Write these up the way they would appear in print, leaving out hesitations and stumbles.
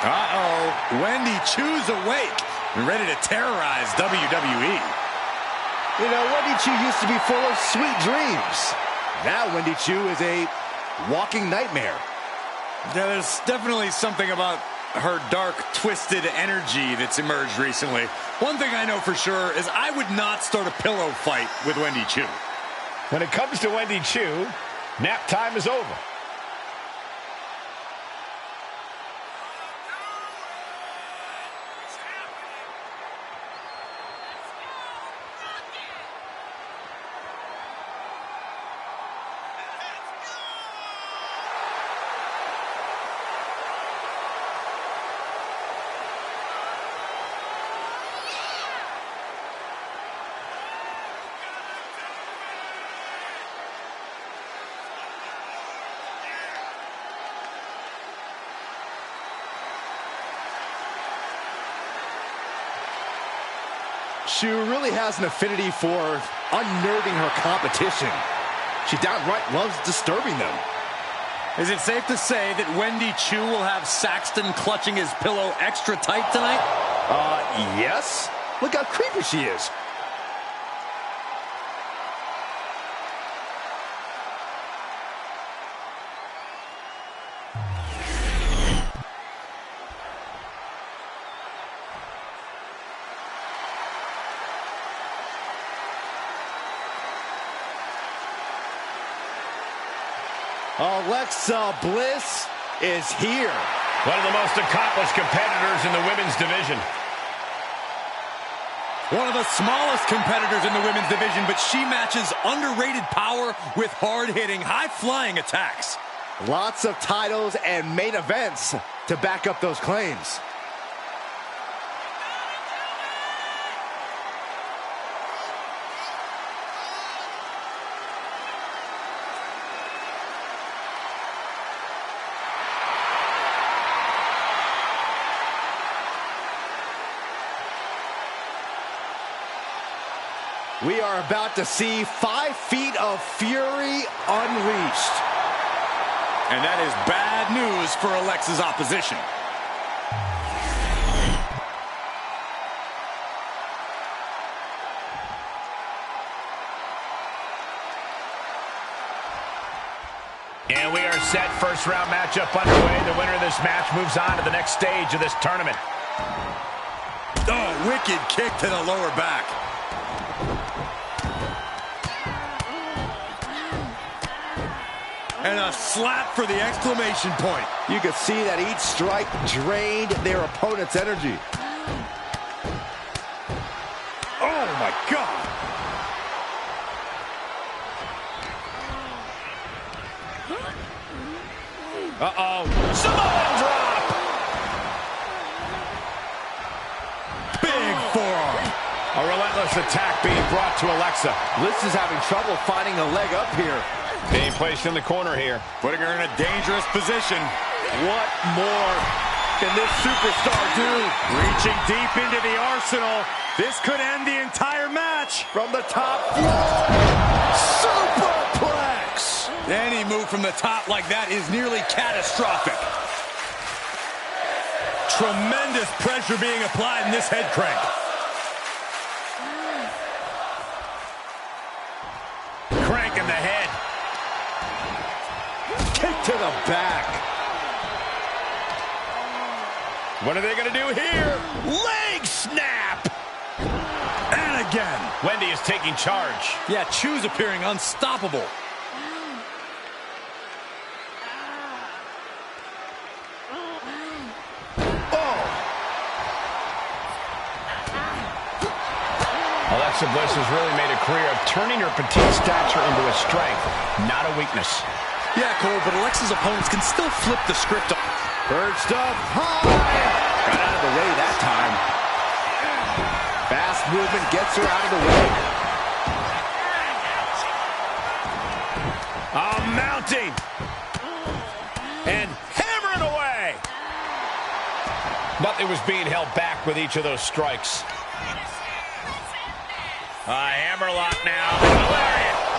Uh-oh. Wendy Chu's awake and ready to terrorize WWE. You know, Wendy Chu used to be full of sweet dreams. Now Wendy Chu is a walking nightmare. Yeah, there's definitely something about her dark, twisted energy that's emerged recently. One thing I know for sure is I would not start a pillow fight with Wendy Chu. When it comes to Wendy Chu, nap time is over. She really has an affinity for unnerving her competition. She downright loves disturbing them. Is it safe to say that Wendy Chu will have Saxton clutching his pillow extra tight tonight? Yes. Look how creepy she is. Alexa Bliss is here. One of the most accomplished competitors in the women's division. One of the smallest competitors in the women's division, but she matches underrated power with hard-hitting, high-flying attacks. Lots of titles and main events to back up those claims. We are about to see 5 feet of fury unleashed. And that is bad news for Alexa's opposition. And we are set. First round matchup underway. The winner of this match moves on to the next stage of this tournament. Oh, wicked kick to the lower back. And a slap for the exclamation point. You can see that each strike drained their opponent's energy. Oh, my God. Uh-oh. Samoan drop! Big forearm. A relentless attack being brought to Alexa. Bliss is having trouble finding a leg up here. Being placed in the corner here. Putting her in a dangerous position. What more can this superstar do? Reaching deep into the arsenal. This could end the entire match. From the top floor. Superplex. Any move from the top like that is nearly catastrophic. Tremendous pressure being applied in this head crank. Crank in the head. Kick to the back. What are they going to do here? Leg snap! And again. Wendy is taking charge. Yeah, Chu's appearing unstoppable. Alexa Bliss has really made a career of turning her petite stature into a strength, not a weakness. Yeah, Cole, but Alexa's opponents can still flip the script. Perched up high. Got out of the way that time. Fast movement gets her out of the way. Mounting. And hammering away. Nothing was being held back with each of those strikes. Hammerlock now.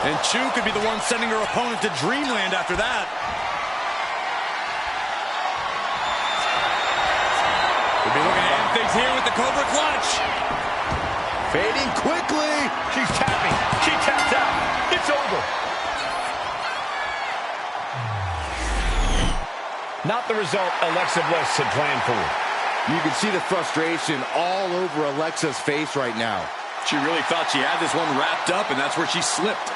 And Chu could be the one sending her opponent to dreamland after that. things here with the Cobra Clutch. Fading quickly. She's tapping. She taps out. It's over. Not the result Alexa Bliss had planned for. You can see the frustration all over Alexa's face right now. She really thought she had this one wrapped up, and that's where she slipped.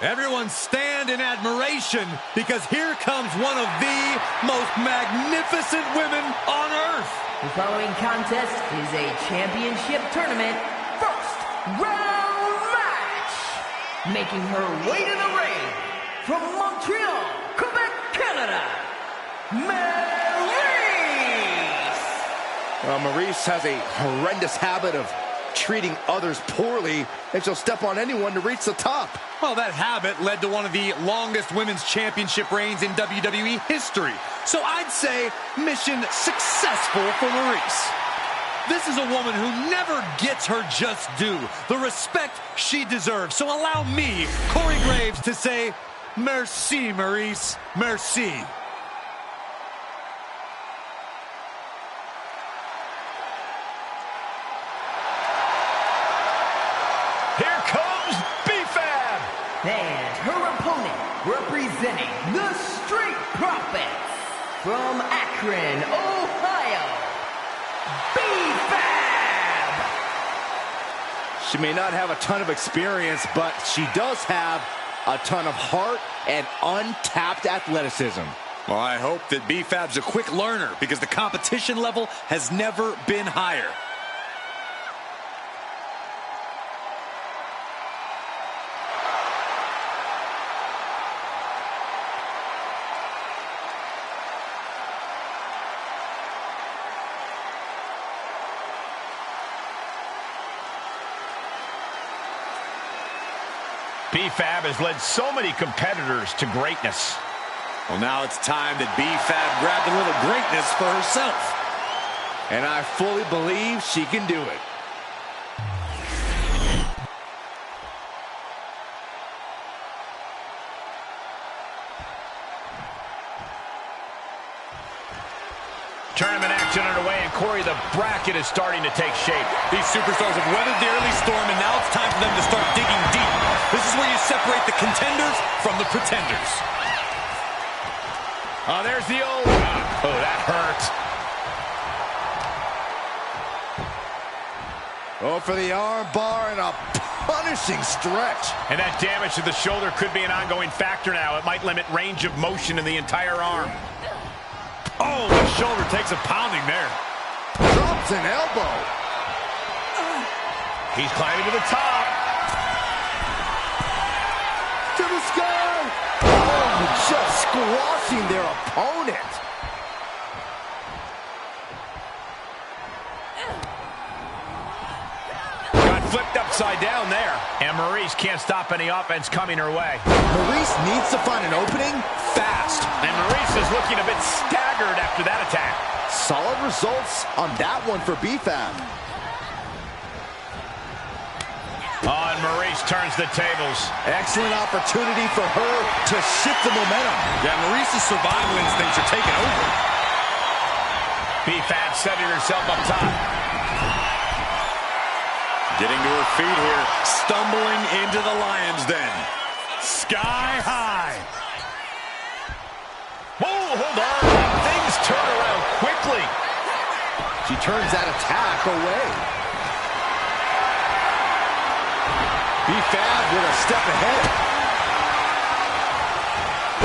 Everyone stand in admiration because here comes one of the most magnificent women on earth. The following contest is a championship tournament first round match. Making her way to the ring from Montreal, Quebec, Canada, Maryse. Maryse has a horrendous habit of treating others poorly, and she'll step on anyone to reach the top. Well, that habit led to one of the longest women's championship reigns in WWE history. So I'd say mission successful for Maryse. This is a woman who never gets her just due, the respect she deserves. So allow me, Corey Graves, to say, merci, Maryse, merci. And her opponent, representing the Street Profits, from Akron, Ohio, B-Fab! She may not have a ton of experience, but she does have a ton of heart and untapped athleticism. Well, I hope that B-Fab's a quick learner because the competition level has never been higher. B-Fab has led so many competitors to greatness. Well, now it's time that B-Fab grabbed a little greatness for herself. And I fully believe she can do it. Tournament action underway, and Corey, the bracket is starting to take shape. These superstars have weathered the early storm, and now it's time for them to start digging deep. This is where you separate the contenders from the pretenders. Oh, there's the old... Oh, that hurt. Oh, for the arm bar and a punishing stretch. And that damage to the shoulder could be an ongoing factor now. It might limit range of motion in the entire arm. Oh, the shoulder takes a pounding there. Drops an elbow. He's climbing to the top. To the sky. Oh, just squashing their opponent. Got flipped upside down there. And Maurice can't stop any offense coming her way. Maurice needs to find an opening fast. And Maurice is looking a bit staggered after that attack. Solid results on that one for B-Fab. Oh, and Maurice turns the tables. Excellent opportunity for her to shift the momentum. Yeah, Maurice's survival instincts are taking over. B-Fab setting herself up top. Getting to her feet here, stumbling into the lion's den. Sky high. Oh, hold on. Things turn around quickly. She turns that attack away. B-Fab with a step ahead.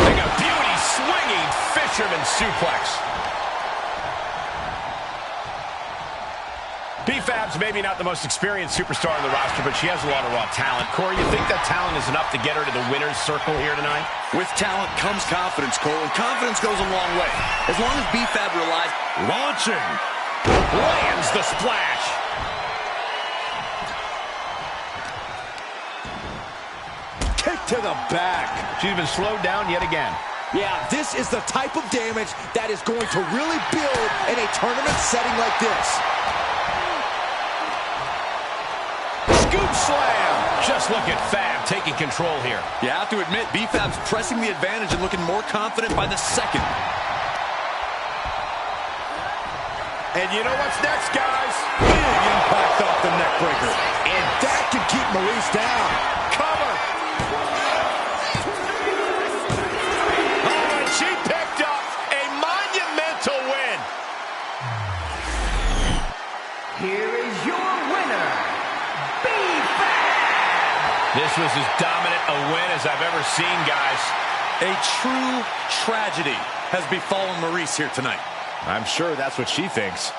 Like a beauty swinging fisherman suplex. B-Fab's maybe not the most experienced superstar on the roster, but she has a lot of raw talent. Corey, you think that talent is enough to get her to the winner's circle here tonight? With talent comes confidence, Cole, and confidence goes a long way. As long as B-Fab relies... Launching! Lands the splash! Kick to the back. She's been slowed down yet again. Yeah, this is the type of damage that is going to really build in a tournament setting like this. Scoop slam! Just look at Fab taking control here. You have to admit, B-Fab's pressing the advantage and looking more confident by the second. And you know what's next, guys? Big impact off the neck breaker. And that can keep Maurice down. Cover! Oh, and she picked up a monumental win. Here is your winner, B-Fab! This was as dominant a win as I've ever seen, guys. A true tragedy has befallen Maurice here tonight. I'm sure that's what she thinks.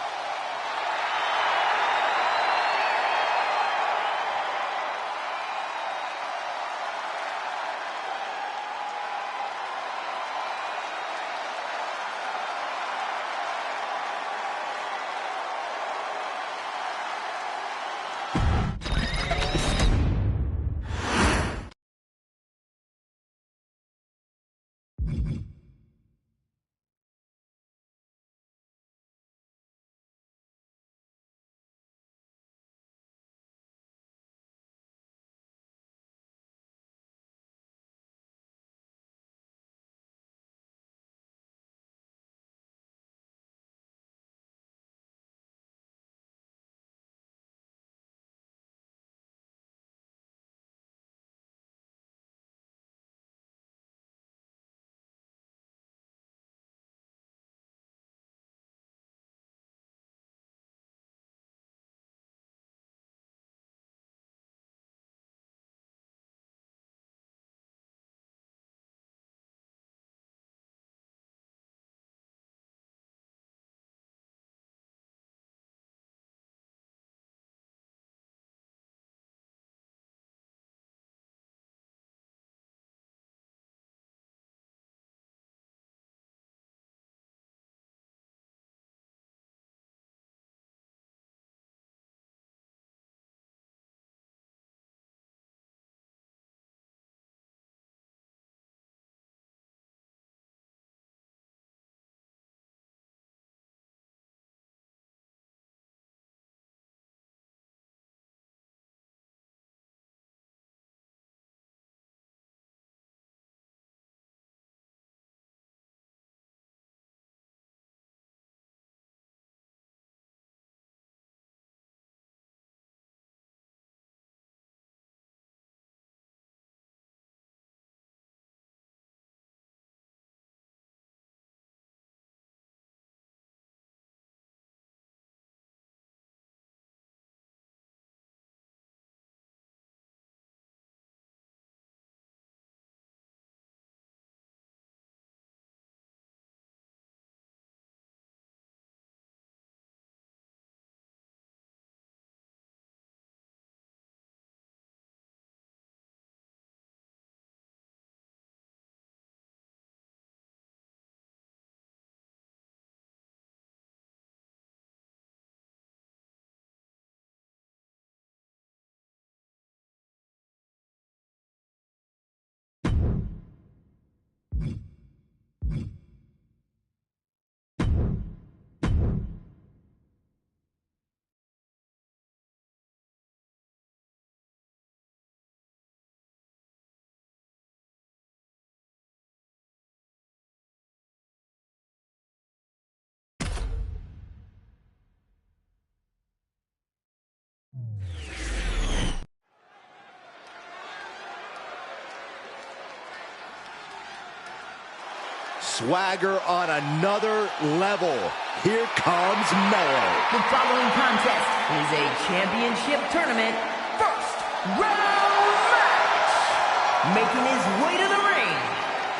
Swagger on another level. Here comes Mello. The following contest is a championship tournament first round match. Making his way to the ring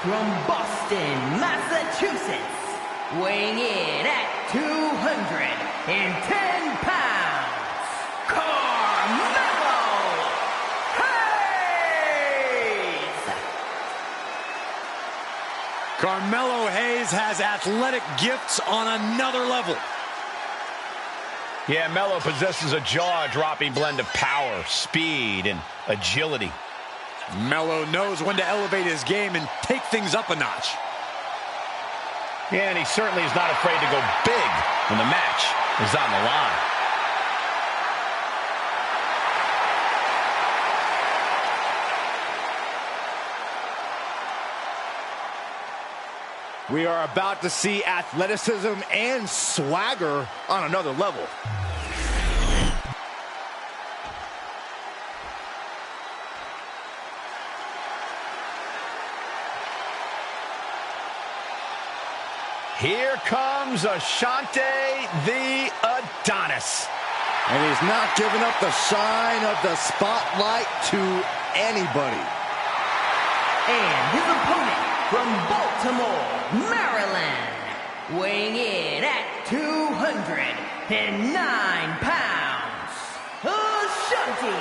from Boston, Massachusetts, weighing in at 210 pounds, Carmelo Hayes. Carmelo Hayes has athletic gifts on another level. Yeah, Mello possesses a jaw-dropping blend of power, speed, and agility. Mello knows when to elevate his game and take things up a notch. Yeah, and he certainly is not afraid to go big when the match is on the line. We are about to see athleticism and swagger on another level. Here comes Ashante the Adonis. And he's not giving up the shine of the spotlight to anybody. And his opponent from Baltimore, Maryland, weighing in at 209 pounds, Ashante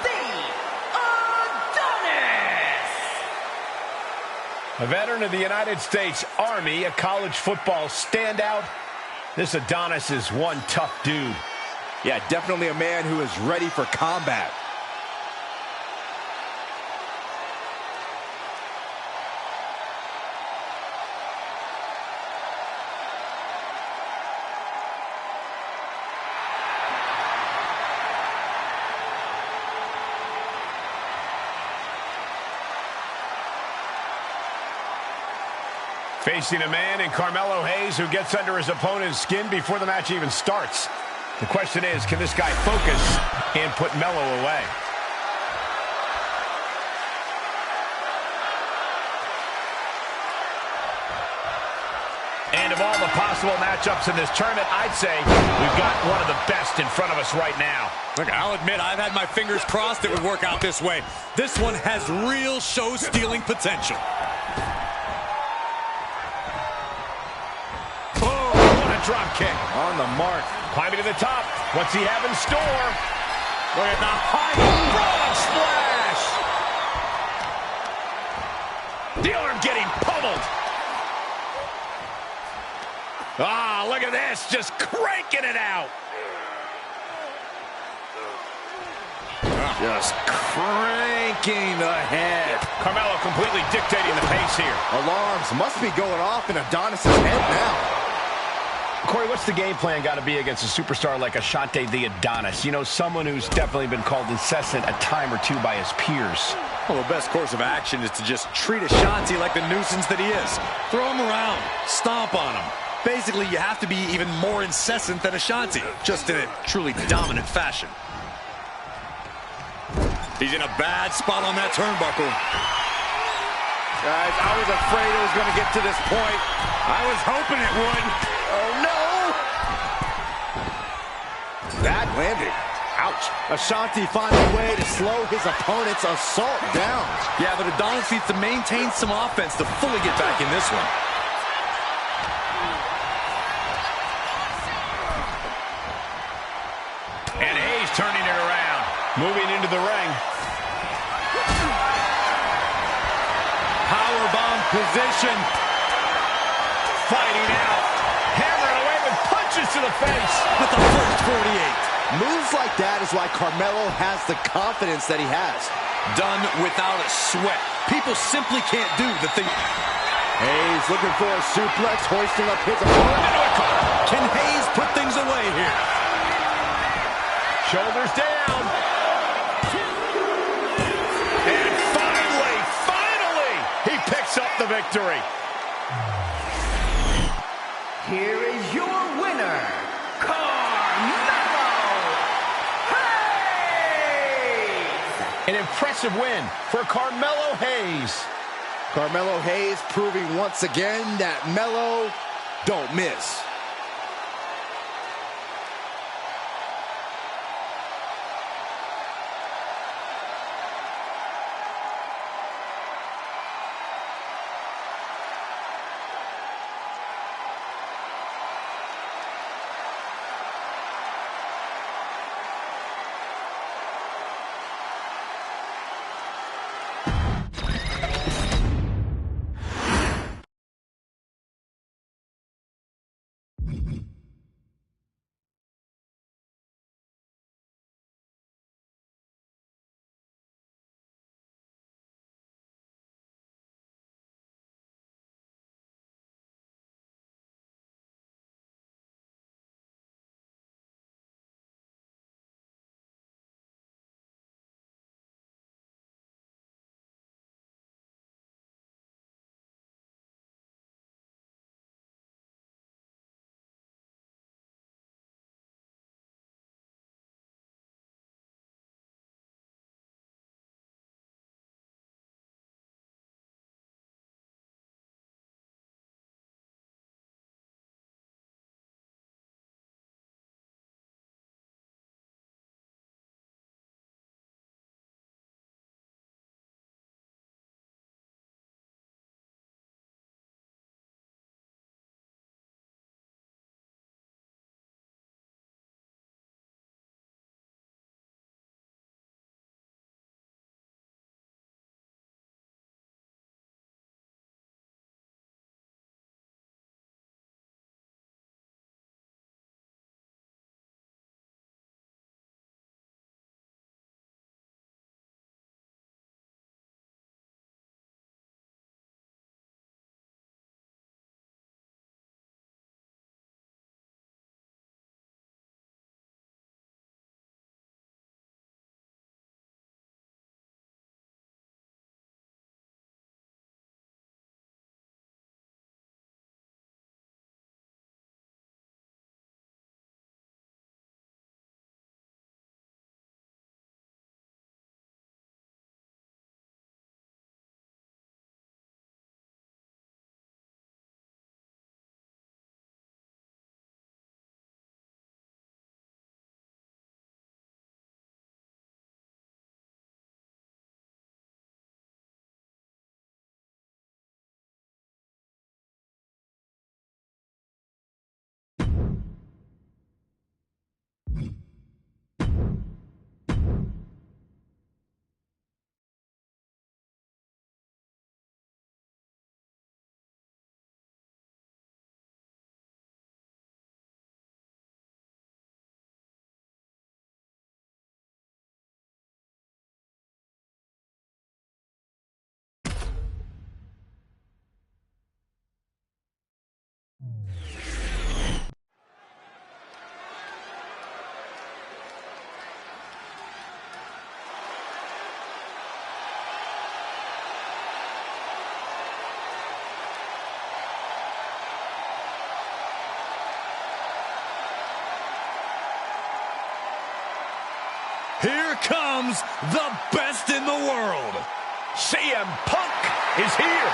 the Adonis. A veteran of the United States Army, a college football standout, this Adonis is one tough dude. Yeah, definitely a man who is ready for combat. Facing a man in Carmelo Hayes who gets under his opponent's skin before the match even starts. The question is, can this guy focus and put Mello away? And of all the possible matchups in this tournament, I'd say we've got one of the best in front of us right now. Look, I'll admit, I've had my fingers crossed it would work out this way. This one has real show-stealing potential. Drop kick. On the mark. Climbing to the top. What's he have in store? Look at the high frog splash. The arm getting pummeled. Ah, look at this. Just cranking it out. Just cranking ahead. Carmelo completely dictating the pace here. Alarms must be going off in Adonis's head now. Corey, what's the game plan got to be against a superstar like Ashante the Adonis? You know, someone who's definitely been called incessant a time or two by his peers. Well, the best course of action is to just treat Ashante like the nuisance that he is. Throw him around. Stomp on him. Basically, you have to be even more incessant than Ashante, just in a truly dominant fashion. He's in a bad spot on that turnbuckle. Guys, I was afraid it was going to get to this point. I was hoping it would. Oh, no! Bad landing. Ouch. Ashante finds a way to slow his opponent's assault down. Yeah, but Adonis needs to maintain some offense to fully get back in this one. And Hayes turning it around. Moving into the ring. Powerbomb position. Fighting out. Hammering away with punches to the face. With the first 48. Moves like that is why Carmelo has the confidence that he has. Done without a sweat. People simply can't do the thing. Hayes looking for a suplex, hoisting up his opponent. Can Hayes put things away here? Shoulders down. And finally, he picks up the victory. Here is your winner, Carmelo Hayes! An impressive win for Carmelo Hayes. Carmelo Hayes proving once again that Melo don't miss. Here comes the best in the world. CM Punk is here.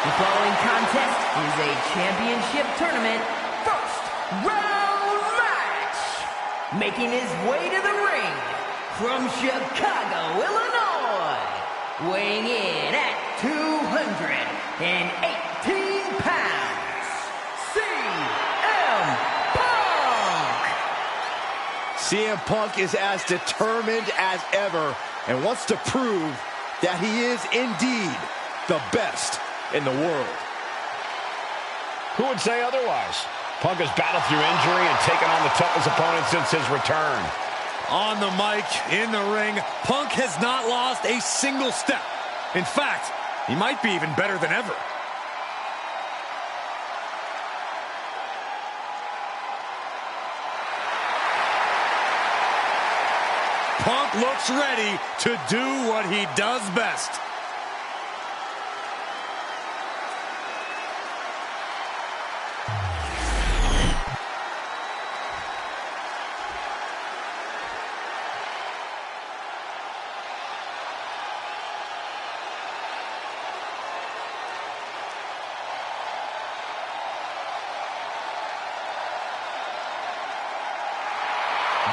The following contest is a championship tournament first round match. Making his way to the ring from Chicago, Illinois, weighing in at 218 pounds, CM Punk. CM Punk is as determined as ever and wants to prove that he is indeed the best in the world. Who would say otherwise? Punk has battled through injury and taken on the toughest opponent since his return. On the mic, in the ring, Punk has not lost a single step. In fact, he might be even better than ever. Punk looks ready to do what he does best.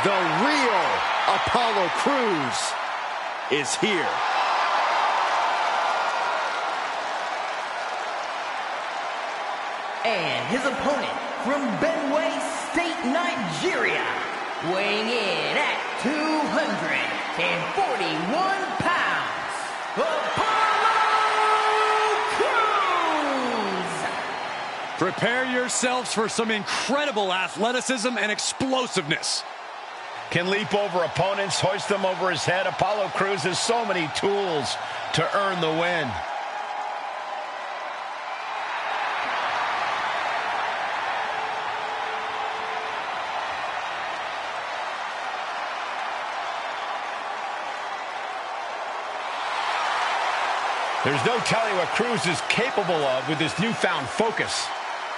The real Apollo Crews is here. And his opponent from Benue State, Nigeria, weighing in at 241 pounds, Apollo Crews! Prepare yourselves for some incredible athleticism and explosiveness. Can leap over opponents, hoist them over his head. Apollo Crews has so many tools to earn the win. There's no telling what Crews is capable of with his newfound focus.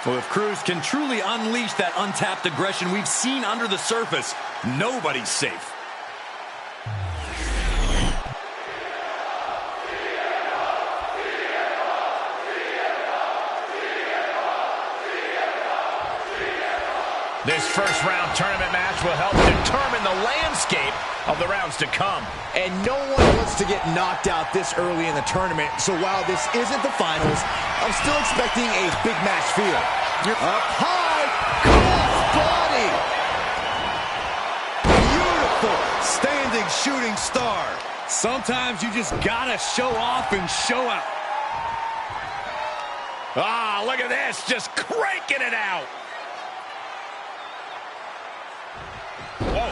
Well, if Crews can truly unleash that untapped aggression we've seen under the surface, nobody's safe. This first round tournament match will help determine the landscape of the rounds to come. And no one wants to get knocked out this early in the tournament, so while this isn't the finals, I'm still expecting a big match feel. Up high, cross body. Beautiful standing shooting star. Sometimes you just gotta show off and show out. Ah, look at this, just cranking it out.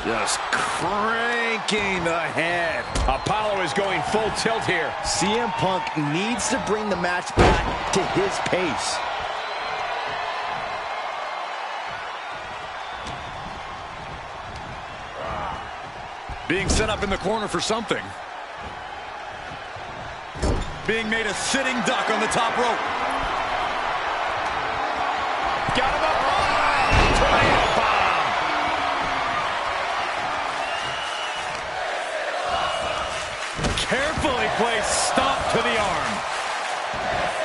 Just cranking the head. Apollo is going full tilt here. CM Punk needs to bring the match back to his pace. Being set up in the corner for something. Being made a sitting duck on the top rope. Got him up high. Tornado bomb. Carefully placed stomp to the arm.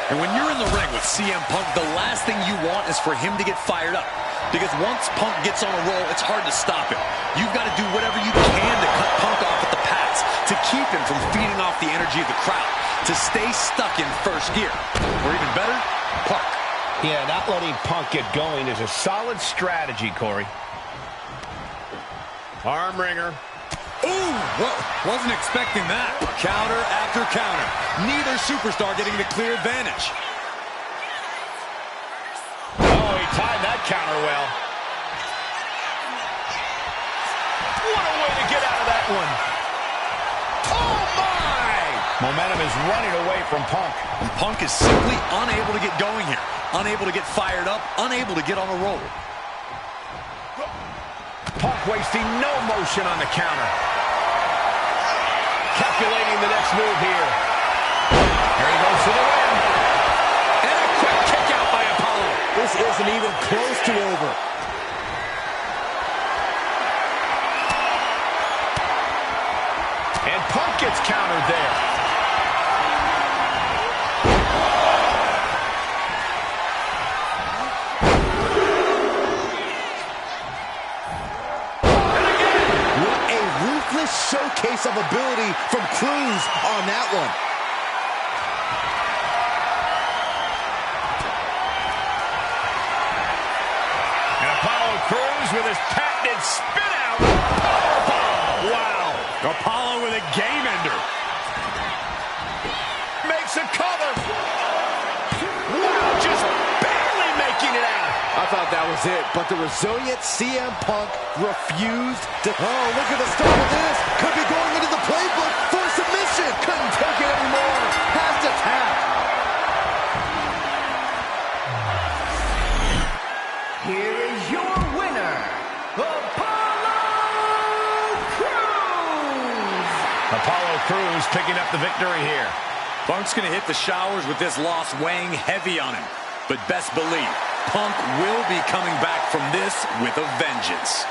And when you're in the ring with CM Punk, the last thing you want is for him to get fired up. Because once Punk gets on a roll, it's hard to stop him. You've got to do whatever you can to cut Punk off at the pass, to keep him from feeding off the energy of the crowd, to stay stuck in first gear. Or even better, Punk. Yeah, not letting Punk get going is a solid strategy, Corey. Arm wringer. Ooh, wasn't expecting that. Counter after counter. Neither superstar getting the clear advantage. Oh, he timed that counter well. What a way to get out of that one. Oh, my! Momentum is running away from Punk. And Punk is simply unable to get going here. Unable to get fired up. Unable to get on a roll. Punk wasting no motion on the counter. Calculating the next move here. Here he goes to the win. And a quick kick out by Apollo. This isn't even close to over. And Punk gets countered there. Showcase of ability from Crews on that one. And Apollo Crews with his patented spin out. Powerbomb. Wow. Apollo with a game ender. Makes a cover. Wow, just barely making it out. I thought that was it, but the resilient CM Punk refused to... Oh, look at the start of this. Could be going into the playbook for submission. Couldn't take it anymore. Has to tap. Here is your winner, Apollo Crews! Apollo Crews picking up the victory here. Punk's going to hit the showers with this loss weighing heavy on him. But best believe, Punk will be coming back from this with a vengeance.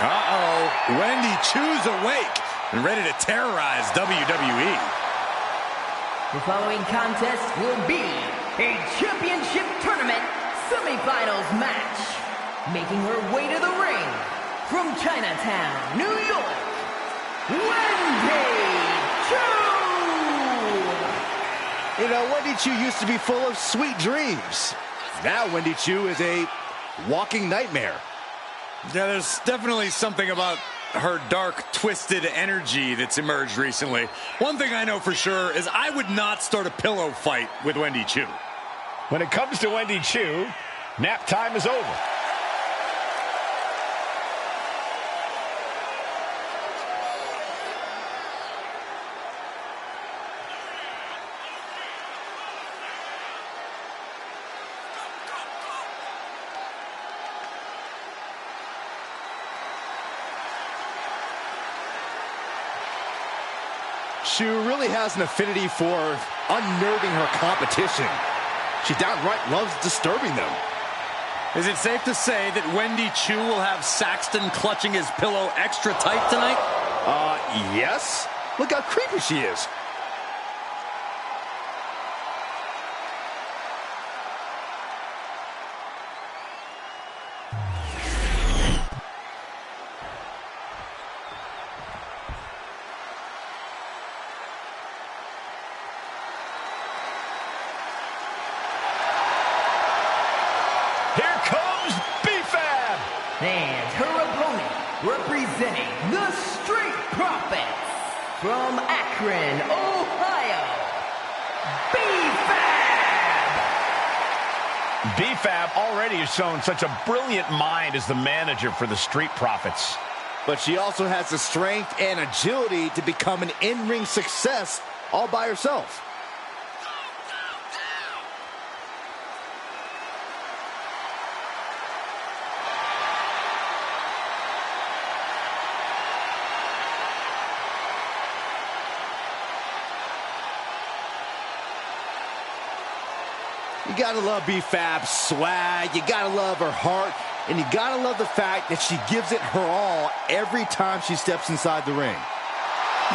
Uh-oh, Wendy Chu's awake and ready to terrorize WWE. The following contest will be a championship tournament semifinals match. Making her way to the ring from Chinatown, New York, Wendy Chu! You know, Wendy Chu used to be full of sweet dreams. Now Wendy Chu is a walking nightmare. Yeah, there's definitely something about her dark, twisted energy that's emerged recently. One thing I know for sure is I would not start a pillow fight with Wendy Chu. When it comes to Wendy Chu, nap time is over. Chu really has an affinity for unnerving her competition. She downright loves disturbing them. Is it safe to say that Wendy Chu will have Saxton clutching his pillow extra tight tonight? Yes. Look how creepy she is. Here comes B-Fab. And her opponent, representing the Street Profits, from Akron, Ohio, B-Fab! B-Fab already has shown such a brilliant mind as the manager for the Street Profits. But she also has the strength and agility to become an in-ring success all by herself. You gotta love B-Fab's swag, you gotta love her heart, and you gotta love the fact that she gives it her all every time she steps inside the ring.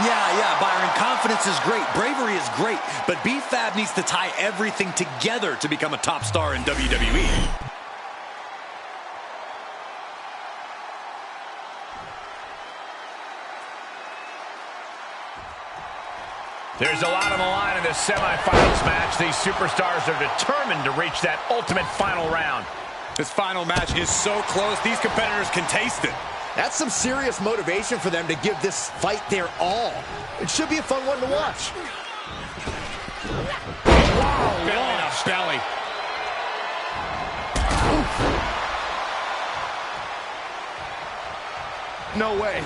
Yeah, Byron, confidence is great, bravery is great, but B-Fab needs to tie everything together to become a top star in WWE. There's a lot on the line in this semifinals match. These superstars are determined to reach that ultimate final round. This final match is so close, these competitors can taste it. That's some serious motivation for them to give this fight their all. It should be a fun one to watch. Wow, belly to belly. No way.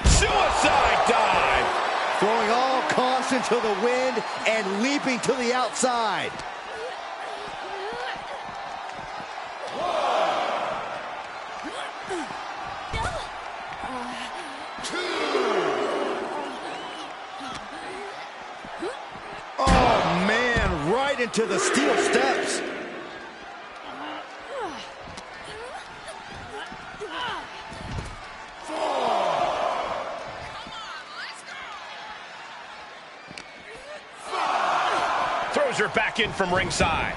Suicide dive! Throwing all caution to the wind and leaping to the outside. Oh, man, right into the steel steps. Throws her back in from ringside.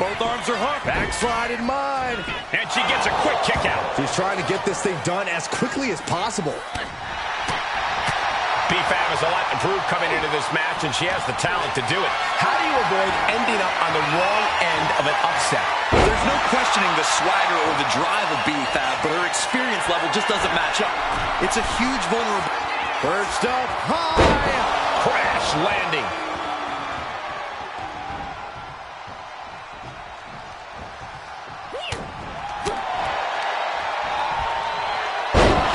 Both arms are hooked. Backslide in mind. And she gets a quick kick out. She's trying to get this thing done as quickly as possible. B-Fab has a lot to prove coming into this match, and she has the talent to do it. How do you avoid ending up on the wrong end of an upset? There's no questioning the swagger or the drive of B-Fab, but her experience level just doesn't match up. It's a huge vulnerability. Perched up high. Crash landing.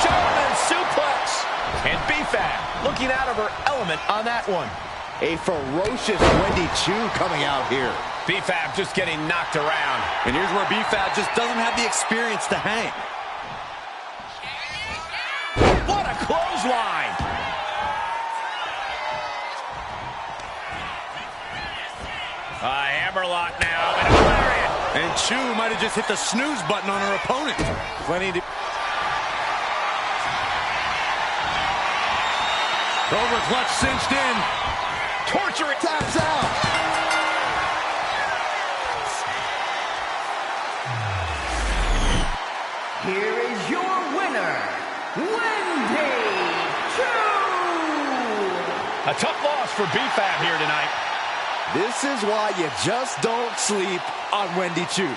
German suplex. And B-Fab looking out of her element on that one. A ferocious Wendy Chu coming out here. B-Fab just getting knocked around. And here's where B-Fab just doesn't have the experience to hang. What a clothesline! A hammerlock now, and a lariat. And Chu might have just hit the snooze button on her opponent. Plenty to... Over clutch cinched in. Torture it. Taps out. Here is your winner, Wendy Chu! A tough loss for B-Fab here tonight. This is why you just don't sleep on Wendy Chu.